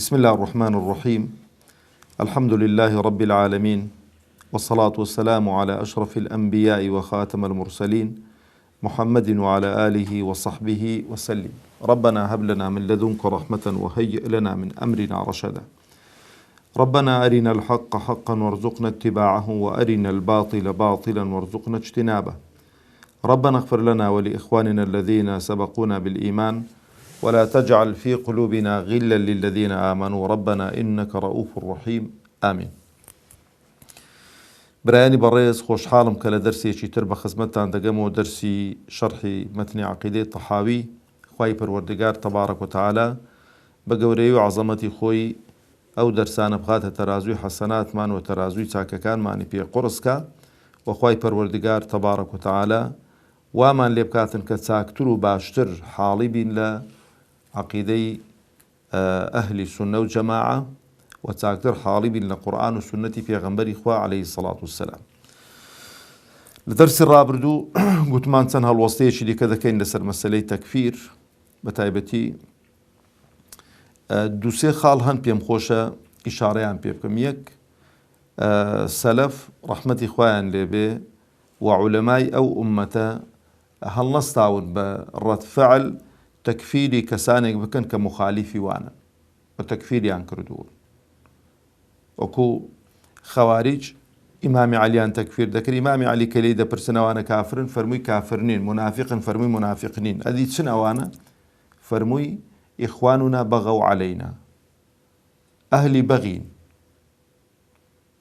بسم الله الرحمن الرحيم. الحمد لله رب العالمين، والصلاة والسلام على أشرف الأنبياء وخاتم المرسلين محمد وعلى آله وصحبه وسلم. ربنا هب لنا من لدنك رحمة وهيئ لنا من أمرنا رشدا. ربنا أرنا الحق حقا وارزقنا اتباعه، وأرنا الباطل باطلا وارزقنا اجتنابه. ربنا اغفر لنا ولإخواننا الذين سبقونا بالإيمان، ولا تجعل في قلوبنا غلا للذين آمنوا ربنا إنك رؤوف رحيم. آمين. برایانی بەڕێز خۆشحاڵم کە لە دەرسێکی تر بە خزمەتتان دەگەمەوە، دەرسی شەرحی مەتنی عەقیدەی تەحاوی. خوای پەروەردگار تەبارەک وتەعالا بە گەورەی و عەزەمەتی خۆی ئەو دەرسانە بخاتە تەرازوی حەسەناتمان و تەرازوی چاکەکانمانی پێ قورسکە، و خوای پەروەردگار تەبارەک وتەعالا وامان لێ بکاتن کە چاکتر و باشتر حاڵی بین لە عەقیدەی ئەهلی سونە و جەماعە، و چاکتر حاڵی بین لە قورئان و سونەتی پێغەمبەری خوا عەلەیهی سەڵات وسەلام. لە دەرسی ڕابردوو گوتمان چەند هەڵوەستەیەکی دیکە دەکەین لەسەر مەسەلەی تەکفیر. بە تایبەتی دووسێ خاڵ هەن پێم خۆشە ئیشارەیان پێ بکەم. یەک، سەلەف ڕەحمەتی خوایان لێبێ و عولەمای ئەو ئومەتە هەڵنەستاون بە ڕەدفەعل تەکفیری کەسانێک بکەن کە مخالیفی وانە، بە تەکفیریان کردوون. وەکو خەواریج ئیمامی عەلیان تەکفیر دەکرد. ئیمامی عەلی کە لێی دەپرسن ئەوانە کافرن، فەرمووی کافر نین. منافقن، فەرمووی منافق نین. ئەدی چن ئەوانە؟ فەرمووی ئیخوانونا بەغەو عەلەینا، ئەهلی بەغین.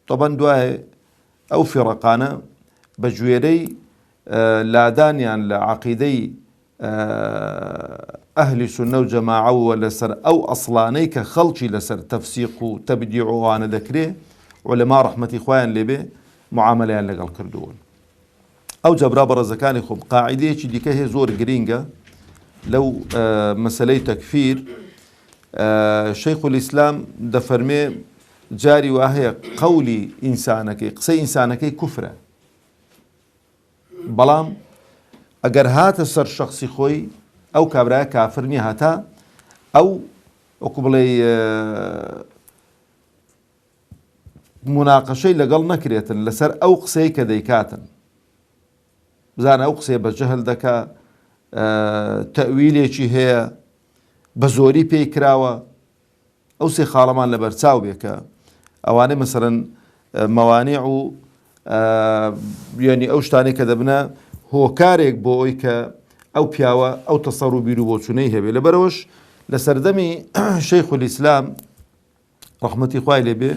طبعاً دوایە ئەو فیڕەقانە بە گوێرەی لادانیان لە عەقیدەی ئەهلی سونە و جەماعە و لەسەر ئەو ئەسڵانەی کە خەڵکی لەسەر تەفسیق و تەبدیع و ئەوانە دەکرێ، عولەما ڕەحمەتی خوایان لێبێ معامەلەیان لەگەڵ کردوون. ئەو جەبرا بەڕێزەکانی خۆم قاعیدەیەکی دیکە هەیە زۆر گرینگە لەو مەسەلەی تەکفیر. شەیخ الئیسلام دەفەرمێ جاری وا هەیە قەولی ئینسانەکەی، قسەی ئینسانەکەی کوفرە، بەڵام ئەگەر هاتە سەر شەخسی خۆی ئەو کابرایە کافر نییە، هەتا ئەو وەکو بڵێ مناقەشەی لەگەڵ نەکرێتن لەسەر ئەو قسەی کە دەیکاتن. بزانە ئەو قسەی بە جەهل دەکا، تەویلێکی هەیە، بە زۆری پێی کراوە. ئەو سێ خاڵەمان لە بەرچاو بێ کە ئەوانەی مەسەڵەن مەوانیع و یعنی ئەو شتانەی کە دەبنە هۆکارێک بۆ ئەوی کە ئەو پیاوە ئەو تەسەڕ و بیر و بۆچوونەی هەبێ. لەبەرەوەش لە سەردەمی شەیخ الئیسلام ڕەحمەتی خوای لێبێ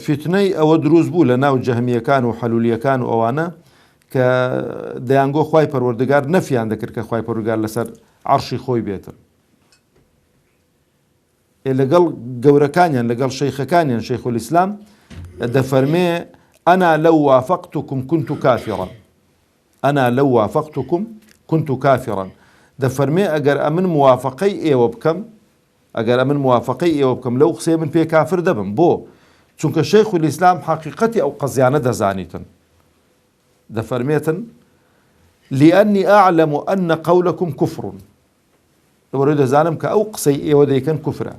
فتنەی ئەوە دروست بوو لە ناو جەهمیەکان و حەلولیەکان و ئەوانە کە دەیانگۆ خوای پەروەردگار نەفیان دەکرد کە خوای پەروەردگار لەسەر عەرشی خۆی بێتن. لەگەڵ گەورەکانیان، لەگەڵ شەیخەکانیان، شەیخ الئیسلام دەفەرمێ ئەنا لەو وافەقتوکم كنت کافرا، ئەنا لەو وافەقتوکم كنت کافرا. دەفەرمێ ئەگەر ئەمن موافقەی ئێوە بکەم، ئەگەر ئەمن موافقەی ئێوە بکەم لەو قسەی من پێ کافر دەبم. بۆ؟ چونکە شەیخ الئیسلام حەقیقەتی ئەو قەزیانە دەزانیتن. دەفەرمێتن لأني أعلم أن قولكم كفر، لەبەرەوەی دەزانم کە ئەو قسەی ئێوە دەیکەن کوفرە.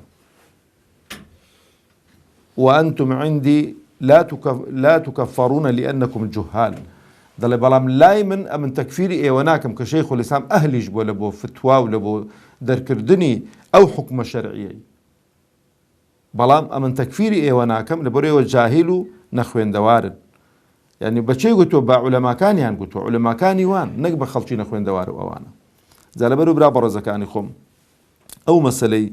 وأنتم عندي لا تكفرون لأنكم جهال. دەڵێ بەڵام لای من ئەمن تەکفیری ئێوە ناکەم کە شەیخ الئیسلام ئەهلیش بووە لە بۆ فتوا و لە بۆ دەرکردنی ئەو حکمە شەرعیەی، بەڵام ئەمن تەکفیری ئێوە ناکەم لەبەرەوەی ئێوە جاهیل و نەخوێندەوارن. یعنی بەچێ گوتووە؟ بە عولەماکانیان گوتووە، عولەماکانی وان، نەک بە خەڵکی نەخوێندەوار و ئەوانە. جا لەبەر و برا بەڕێزەکانی خۆم ئەو مەسەلەی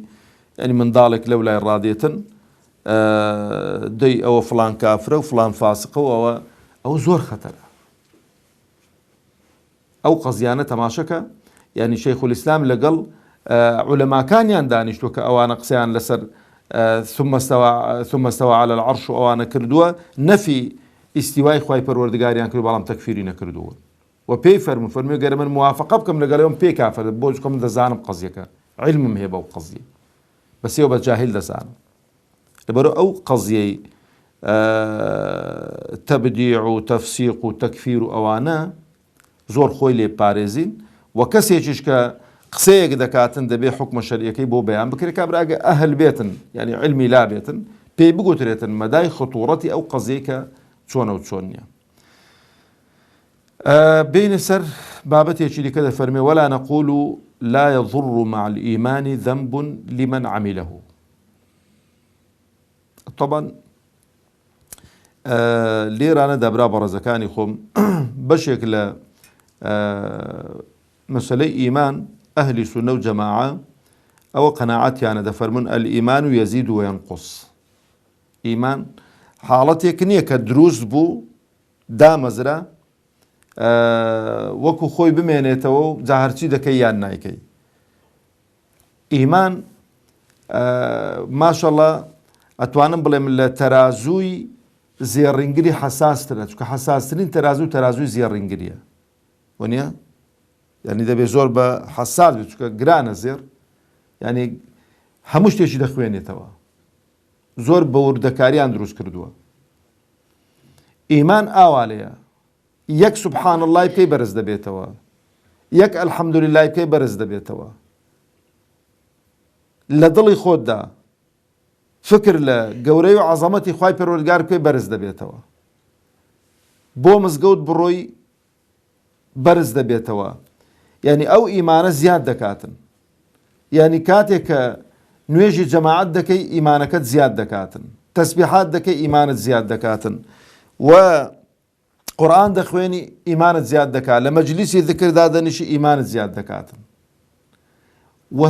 یعنی منداڵێک لەو لای ڕادێتن دەی ئەوە فڵان کافرە و فڵان فاسقە و ئەوە زۆر خەتەرە. ئەو قەزیانە تەماشەکە. یعنی شەیخ الئیسلام لەگەڵ عولەماکانیان دانیشتووە کە ئەوانە قسەیان لەسەر ثم استوى على العرش و ئەوانە کردووە، نەفی ئیستیوای خوای پەروەردگاریان کرد، بەڵام تەکفیری نەکردووە. و پێی فەرمووی گەر من موافقە بکەم لەگەڵەوەم پێی کافر، بۆ چکە من دەزانم قەزیەکە، علمم هەیە بەو قەزیە، بەس ئێوە بە جاهیل دەزانم. لەبەرەوە ئەو قەزیەی تەبدیع و تەفسیق و تەکفیر و ئەوانە زۆر خۆی لێ پارێزین. و کەسێکیش کە قسەیەک دەکاتن دەبێ حکمە شەریعەکەی بۆ بەیان بکرێت کابراگە ئەهل بێتن یعنی علمی لا بێتن پێی بگوترێتن مەدای خطوڕەتی ئەو قەزەیە کە چۆنە و چۆن نییە. بين سر بابتي يجي كذا فرمي ولا نقول لا يضر مع الإيمان ذنب لمن عمله. طبعا ليرانا دبرا برزكاني خم بشكل مسألة إيمان أهل سنة وجماعة أو قناعات يعني دفرمون الإيمان يزيد وينقص. إيمان حالتي كنية كدروس بو دامزرا وەکو خۆی بمێنێتەوە و جاهەرچی دەکەی یان نایکەی. ئیمان ماشەڵڵا ئەتوانم بڵێم لە تەرازووی زێڕینگری حەساسترە چونکە حەساسترین تەرازووی زێڕینگریە وەنیە یعنی دەبێت زۆر بە حەساس بێت چونکە گرانە زێر یعنی هەموو شتێکی دەخوێنێتەوە زۆر بە وردەکاریان دروست کردووە. ئیمان ئاوالەیە یەک سبحان الله بکەی بەرز دەبێتەوە یەک ئەلحەمدولله بکەی بەرز دەبێتەوە لە دڵی خۆتدا فکر لە گەورەی و عەزەمەتی خوای پەروەردگار بکەی بەرز دەبێتەوە بۆ مزگەوت بڕۆی بەرز دەبێتەوە یعنی ئەو ئیمانە زیاد دەکاتن یعنی کاتێک کە نوێژی جەماعەت دەکەی ئیمانەکەت زیاد دەکاتن تەسبیحات دەکەی ئیمانت زیاد دەکاتن و قورآن دەخوێنی ئیمانت زیاد دەکات لە مەجلیسی ذکردا دەنیشی ئیمانت زیاد دەکاتن و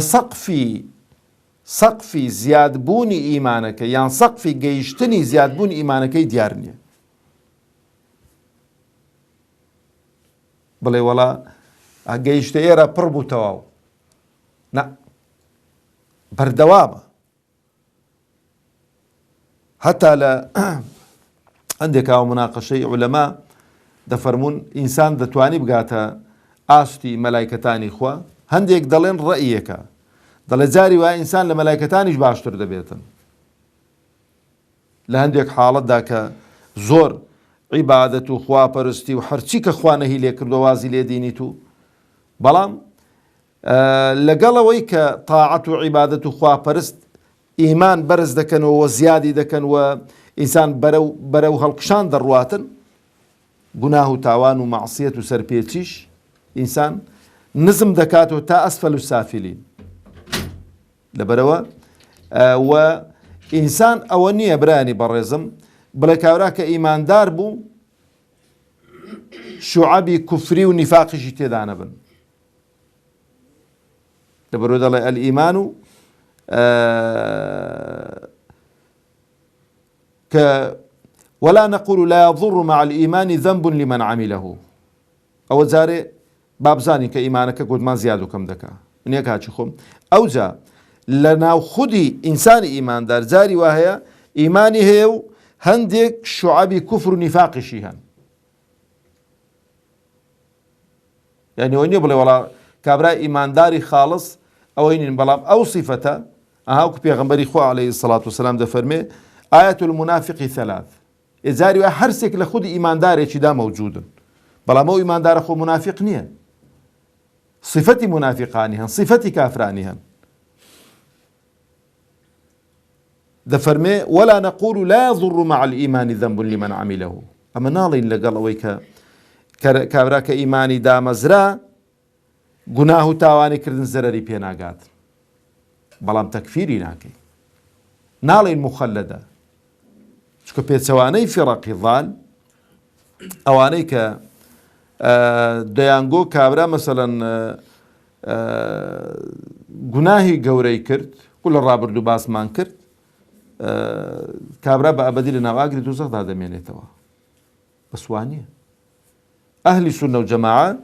سەقفی زیادبوونی ئیمانەکە یان سەقفی گەیشتنی زیادبوونی ئیمانەکەی دیار نییە. بڵێ وەڵا گەیشتە ئێرە پڕ بوو تەواو نە بەردەوامە هەتا لە هەندێکاوە مناقەشەی عولەما دەفەرمون ئینسان دەتوانی بگاتە ئاستی مەلایکەتانی خوا هەندێک دەڵێن ڕەئیەکە دەڵێ جاری وایە ئینسان لە مەلایکەتانیش باشتر دەبێتن لە هەندێک حاڵەتدا کە زۆر عیبادەت و خواپەرستی و هەرچی کە خوا نەهی لێ کردو وازی لێ دینیت و بەڵام لەگەڵەوەی کە تاعەت و عیبادەت و خواپەرست ئیمان بەرز دەکەنەوە و زیادی دەکەن و ئینسان بەرەو هەڵکشان دەڕواتن گوناه و تاوان و مەعسیەت و سەرپێچیش ئینسان نزم دەکاتەوە تا ئەسفەل و سافلین لەبەرەوە و ئینسان ئەوە نییە برانی بەڕێزم بڵێ کاورا کە ئیماندار بوو شوعەبی کوفری و نیفاقیشی تێدا نەبن لەبەرەوە دەڵێ ئەلئیمان و ولا نقول لا يضر مع الإيمان ذنب لمن عمله أو زاري بابزاني كإيمانك قد ما زيادو كم دكا من يكاتش خم أو زا لنا خدي إنسان إيمان دار زاري وهي إيماني هيو هندك شعبي كفر نفاق شيهان يعني وين يبلي ولا كابرا إيمان داري خالص أو إن بلام أو صفته أهاوك بيغمبري خو عليه الصلاة والسلام ده فرمي آية المنافق ثلاث إزاري هرسك لخود إيمان داري دا موجود بلا مو إيمان دار خو منافق نيا صفتي منافقانها صفتي كافرانها ده فرمي ولا نقول لا يضر مع الإيمان ذنب لمن عمله أما نالين لقال ويك كابراك إيماني دا مزرا گناه تاواني كردن زرري بيناقات بلام تكفيري ناكي نالين مخلدة شكو بيتسواني فرقي ضال اواني ك ديانگو كابرا مثلا گناهي قوري كرد كل الرابر دو باس مان كرد كابرا بأبدي لنا واقري دوزخ دا دميني توا بس وانية أهل سنة وجماعة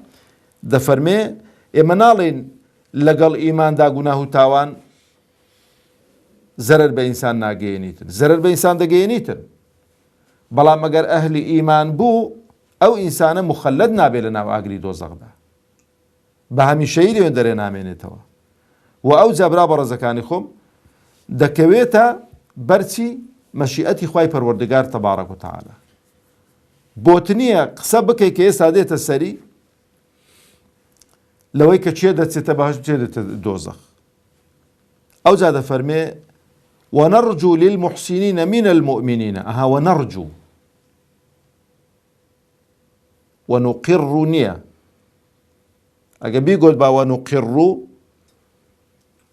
دا فرمي إمنالين لقل إيمان دا گناه تاوان زرر بإنسان ناقينيتن زرر بإنسان دا قينيتن بلا مگر أهل إيمان بو أو إنسان مخلد نابي لنا واقري دوزخ دا بهمي شيري وندري ناميني توا وأو زابرا برزكاني خم دا كويتا برسي مشيئتي خواي پروردگار تبارك وتعالى بوتنية قصبكي كي سادية السري لەوەی کە چێ دەچێتە بەهەشت چێ دێتە دۆزەخ. ئەوجا دەفەرمێ وەنەڕجو للمحسینینە من المؤمنین ئەها وەنەڕجو وەنوقڕ نییە ئەگە بیگۆت با وەنوقڕ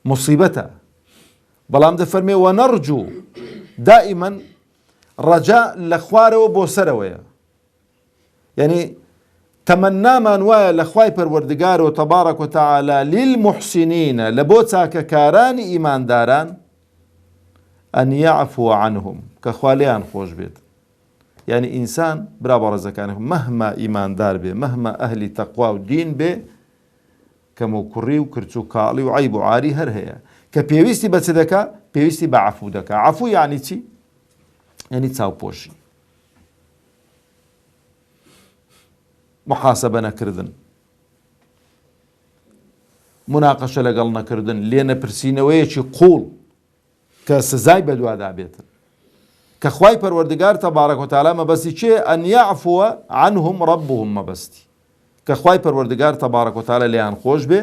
مصیبەتە بەڵام دەفەرمێ وەنەڕجو دائیمەن ڕەجا لە خوارەوە بۆ سەرەوەیە یعنی تەمەنامان وایە لە خوای پەروەردگارەوە تەبارەک و تەعالا للمحسینینە لە بۆ چاکەکارانی ئیمانداران ئەن یعفو عنهم کە خوا لێیان خۆش بێت. یعنی ئینسان برا بەڕێزەکانی مەهما ئیماندار بێ مەهما ئەهلی تەقوا و دین بێ کەم و کوڕی و کرچ و کاڵی و عیب و عاری هەر هەیە کە پێویستی بە چ دەکا پێویستی بە عەفو دەکا. عەفو یعنی چی؟ یعنی چاوپۆشی، محاسبە نەکردن، مناقەشە لەگەڵ نەکردن، لێ نەپرسینەوەیەکی قوڵ کە سزای بەدوادا بێتن کە خوای پەروەردگار تەبارەک و تەعالا مەبەستی چێ؟ ئەن یعفوە عنهم ربهم مەبەستی کە خوای پەروەردگار تەبارەک و تەعالا لێیان خۆش بێ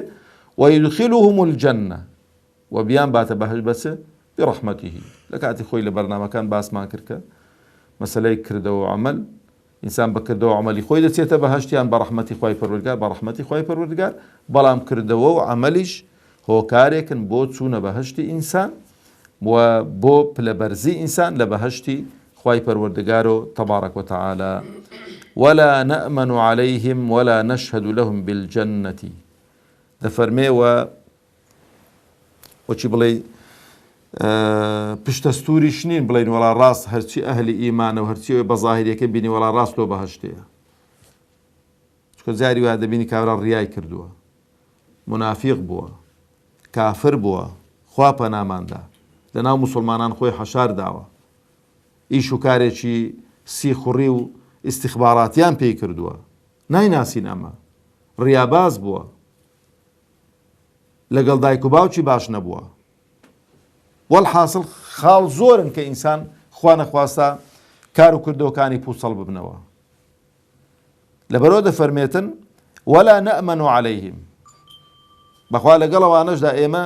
ويدخلهم الجنة و بیان باتە بەهەشت بەچێ برحمته. لە کاتی خۆی لە بەرنامەکان باسمان کرد کە مەسەلەی کردەوە عەمەل ئینسان بکردەوە عەمەلی خۆی دەچێتە بەهەشتیان بە ڕەحمەتی خوای پەروەردگار بە ڕەحمەتی خوای پەروەردگار، بەڵام کردەوە و عەمەلیش هۆکارێکن بۆ چوونە بەهەشتی ئینسان و بۆ پلەبەرزی ئینسان لە بەهەشتی خوای پەروەردگار و تەبارەک و تەعالا. ولا نأمن عليهم ولا نشهد لهم بالجنة دەفەرمێ وەچی بڵێ پشتەستوریش نین بڵێن وەڵا ڕاست هەرچی ئەهلی ئیمانە و هەرچی بە زاهیریەکە بینی وەڵا ڕاست تۆ بەهەشتەیە. چکە جاری وا دەبینی کابرا ڕیای کردووە، منافیق بووە، کافر بووە، خوا پەناماندا، لەناو موسڵمانان خۆی حەشار داوە، ئیش و کارێکی سی خوڕی و ئیستیخباراتیان پێی کردووە، نایناسین ئەمە، ڕیاباز بووە، لەگەڵ دایک و باوکی باش نەبووە. وەڵحاصل خاڵ زۆرن کە ئینسان خوا نەخواستا کار و کردەوەکانی پووسەڵ ببنەوە. لەبەرەوە دەفەرمێتن وەلا نەئمەن عەلەیهم بەخوا لەگەڵەوانەشدا ئێمە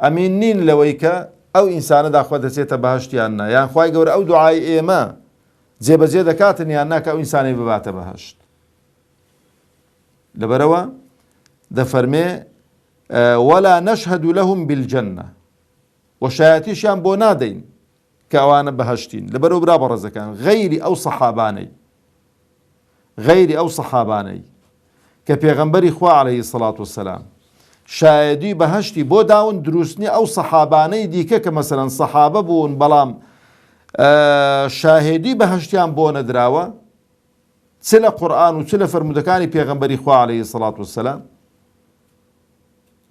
ئەمین نین لەوەی کە ئەو ئینسانەدا خوا دەچێتە بەهەشتیان نا یان خوای گەورە ئەو دوعای ئێمە جێبەجێ دەکاتن یان نا کە ئەو ئینسانەی بباتە بەهەشت. لەبەرەوە دەفەرمێ ولا نشهد لهم بالجنة وشایەتیشیان بۆ نادەین کە ئەوانە بەهەشتین. لەبەرەوە برا بەڕێزەکان غەیری ئەو سەحابانەی کە پێغەمبەری خوا عەلەیهی سەڵات وەسەلام شایەدی بەهەشتی بۆ داون دروستنی ئەو سەحابانەی دیکە کە مەسەلەن سەحابە بوون بەڵام شاهێدی بەهەشتیان بۆ نەدراوە چ لە قورئان و چ لە فەرمودەکانی پێغەمبەری خوا عەلەیهی سەڵات وەسەلام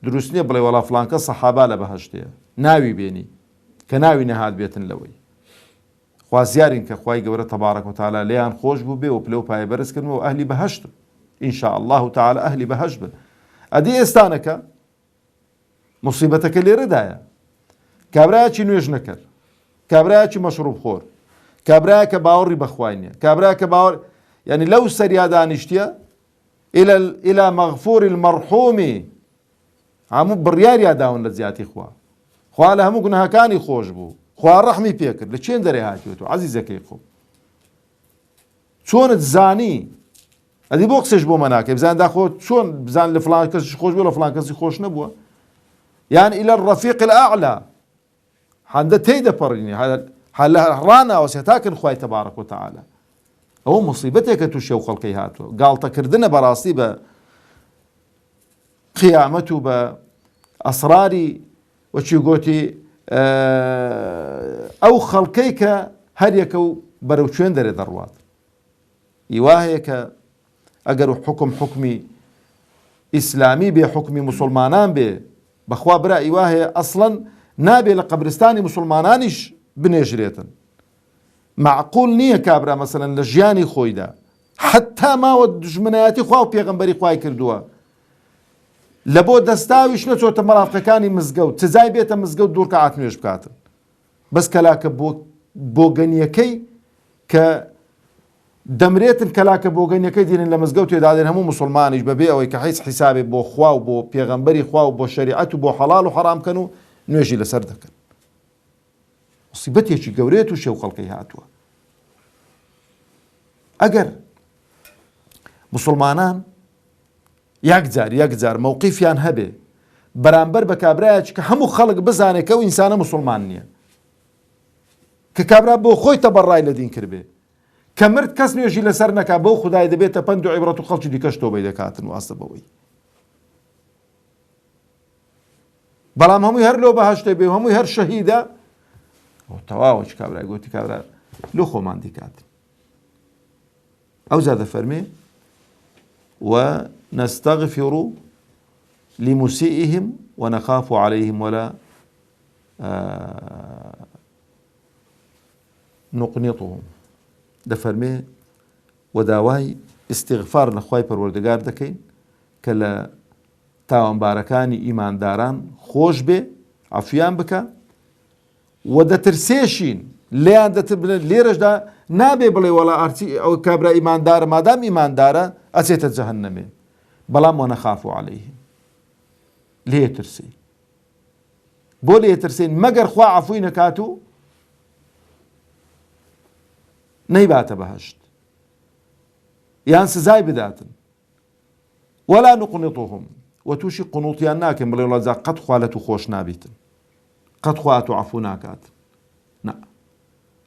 دروست نییە بڵێ وەڵا فڵانکە سەحابا لە بەهەشتەیە ناوی بێنی کە ناوی نەهات بێتن لەوەی. خوازیارین کە خوای گەورە تەبارەک و تەعالا لێیان خۆش بوو بێ و پلە و پایە بەرزکردنەوە و ئەهلی بەهەشتن ئینشاء الله تعالا ئەهلی بەهەشت بن. ئەدی ئێستانەکە مصیبەتەکە لێرەدایە کابرایەکی نوێژ نەکرد، کابرایەکی مەشروب خۆر، کابرایە کە باوەڕی بەخوای نییە، کابرایە کە باوەڕ یعنی لەو سەریا دانیشتیە ئیلا مەغفوری المەرحومی هەموو بڕیاریا داون لە زیاتی خوا لە هەموو گوناهەکانی خۆش بوو، خوا ڕەحمی پێکرد. لە چێن دەرێ هاتوێتەوە عەزیزەکەی خۆ چۆنت زانی ئەدی بۆ قسەش بۆ مەناکەی بزاندا خۆ چۆن بزان لە فڵان کەسی خۆش بوو لە فڵان کەسی خۆش نەبووە یان ئیلە الرەفیق الأعلا هەندە تێی دەپەڕینی ڕاناوەسێ تاکن خوای تەبارەک و تەعالا. ئەوە مصیبەتێکە تووشی ئەو خەڵکەی هاتووە گاڵتەکردنە بەڕاستی بە قیامەت و بە ئەسراری وەچی گۆتی ئەو خەڵکەی کە هەریەکە و بەرەو کوێن دەرێ دەڕوات. هیوا هەیە کە ئەگەر حکمی ئیسلامی بێ حکمی موسڵمانان بێ بەخوا برا هیوا هەیە ئەسڵەن نابێ لە قەبرستانی موسڵمانانیش بنێژرێتن. معقول نییە کابرا مەسەلەن لە ژیانی خۆیدا حتا ماوە دژمنایەتی خوا و پێغەمبەری خوای کردووە لە بۆ دەستاویش نەچۆتە مەرافقەکانی مزگەوت سزای بێتە مزگەوت دوو ڕکەعات نوێژ بکاتن. دەمرێتن کەلاکە بۆگەنیەکەی دێنن لە مزگەوت تێدادێن هەموو مسلمانیش بەبێ ئەوەی کە هیچ حیسابێ بۆ خوا و بۆ پێغەمبەری خوا و بۆ شەریعەت و بۆ حەڵال و حەرامکەن و نوێژی لەسەر دەکەن. مصیبەتێکی گەورەیە و شێو خەڵقی هاتووە. ئەگەر مسلمانان یەک جار مووقیفیان هەبێ بەرامبەر بە کابرایەکی کە هەموو خەڵک بزانێت کە ئەو ئینسانە مسلمان نییە، کە کابرا بۆ خۆی تەبەڕای لە دین کردبێ، کە مرد کەس نوێژی لەسەر نەکا بەو خودای دەبێتە پند و عیبرەت و خەڵکی دیکەش تۆبەی دەکاتن واسە بەوەی. بەڵام هەمووی هەر لۆ بەهەشتێ بێ و هەمووی هەر شەهیدە تەواوە چ کابرای گوتی کابرا لۆ خۆمان دیکاتن. ئەو جا دەفەرمێ ونستغفر لمسيئهم ونخاف عليهم ولا نقنطهم. دەفەرمێ وەداوای استیغفار لە خوای پەروەردگار دەکەین کە لە تاوانبارەکانی ئیمانداران خۆش بێ، عەفویان بکە و دەترسێشین لێیان دەتربنێت. لێرەشدا نابێ بڵێ وەڵا ئارچی ئەو کابرا ئیماندارە مادام ئیماندارە ئەچێتە جەهەنەمێ، بەڵام وەنەخاف عەلەیهم لێ ترسی. بۆ لێ ترسین مەگەر خوا عەفوی نەکات و نەیباتە بەهەشت یان سزای بداتن. وەلا نقنطهم و تووشی قنووتیان ناکەن بڵێ وەڵا جا قەت خوا لە تو خۆش نابیتن، قەت خوا تو عەفو ناکات. نا،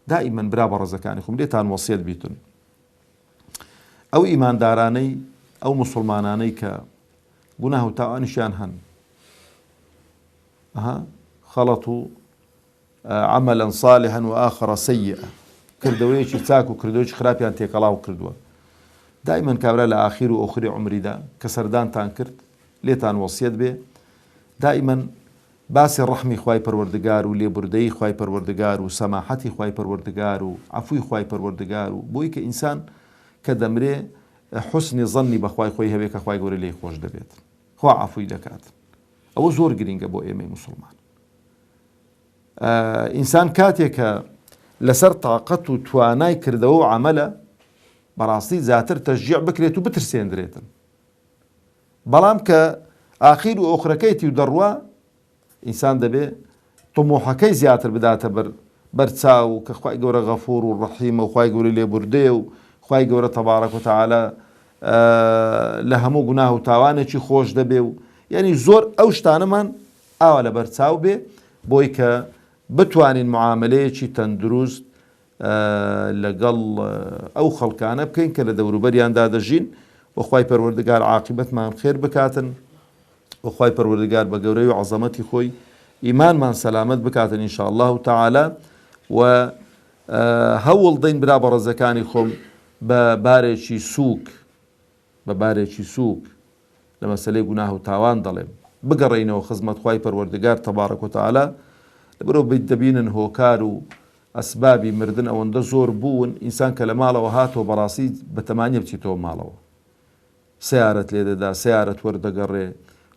دائما برا بەڕێزەکانی خۆم لێتان وەسیەت بیتن ئەو ئیماندارانەی ئەو مسلمانانەی کە گوناه و تاوانیشیان هەن خەڵەتوا عەمەلەن صالحا و ئاخەرە سەیئە، کردەوەیەکی چاک و کردەوەیەکی خراپیان تێکەڵاو کردووە. دائما کابرا لە ئاخیر و ئۆخری عمریدا کە سەردانتان کرد لێتان وەسیەت بێ دائما باسی ڕەحمی خوای پەروەردگار و لێبوردەیی خوای پەروەردگار و سەماحەتی خوای پەروەردگار و عەفوی خوای پەروەردگار و بۆی کە ئینسان کە دەمرێ حوسنی ظەنی بە خوای خۆی هەبێ کە خوای گەورە لێی خۆش دەبێت، خوا عەفوی دەکات. ئەوە زۆر گرینگە بۆ ئێمەی مسلمان. ئینسان کاتێکە لەسەر تاقەت و توانای کردەوە و عەمەلە بەڕاستی زیاتر تەشجیع بکرێت و بترسێنرێتن. بەڵام کە ئاخیر و ئۆخرەکەیتی و دەڕوا ئینسان دەبێ طموحەکەی زیاتر بداتە بەرچاو کە خوای گەورە غەفوور و ڕەحیمە و خوای گەورە لێبوردێ و خوای گەورە تەبارەک و تەعالە لە هەموو گوناه و تاوانێکی خۆش دەبێ و یعنی زۆر ئەو شتانەمان ئاوا لە بەرچاو بێ بۆی کە بتوانین معاملەیەکی تەندروست لەگەڵ ئەو خەڵکانە بکەین کە لە دەوروبەریاندا دەژین و خوای پەروەردگار عاقبەتمان خێر بکاتن و خوای پەروەردگار بە گەورەی و عەزەمەتی خۆی ئیمانمان سەلامەت بکاتن ئینشاء الله تعالى. و هەوڵ دەین برا بەڕێزەکانی خۆم بە بارێکی سووک لە مەسەلەی گوناه و تاوان دەڵێم بگەڕێینەوە خزمەت خوای پەروەردگار تەبارەک و تەعالە لەبەرەوە دەبینن هۆکار و ئەسبابی مردن ئەوەندە زۆر بوون ئینسان کە لە ماڵەوە هاتەوە بەڕاستی بەتەمانیە بچیتەوە ماڵەوە، سیارەت لێ دەدا، سیارەت وەردەگەڕێ،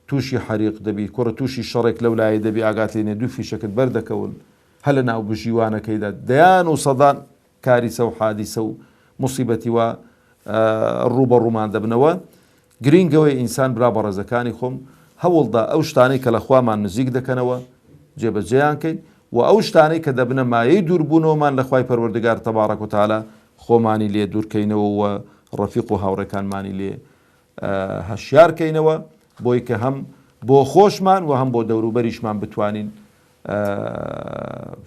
تووشی حەریق دەبی، کوڕە تووشی شەڕێک لەو لایە دەبی ئاگات لێنێ دوو فیشەکەت بەردەکەون هەل لە ناو بژیوانەکەیدا دەیان و سەدان کاریسە و حادیسە و موسیبەتی وە ڕوو بە ڕوومان دەبنەوە. گرینگەوەی ئینسان برا بەڕێزەکانی خۆم هەوڵدا ئەو شتانەی کە لە خوامان نزیک دەکەنەوە جێبەجێیان کەین و ئەو شتانەی کە دەبنە مایەی دووربوونەوەمان لە خوای پەروەردگار تەبارەک و تەعالە خۆمانی لێ دوورکەینەوە و ڕەفیق و هاوڕێکانمانی لێ هەشیارکەینەوە بۆی کە هەم بۆ خۆشمان و هەم بۆ دەوروبەریشمان بتوانین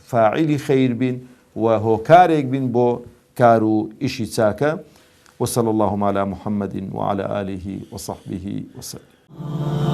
فاعیلی خەیر بین و هۆکارێک بین بۆ کار و ئیشی چاکە. وصلى اللهم على محمد وعلى آله وصحبه وسلم.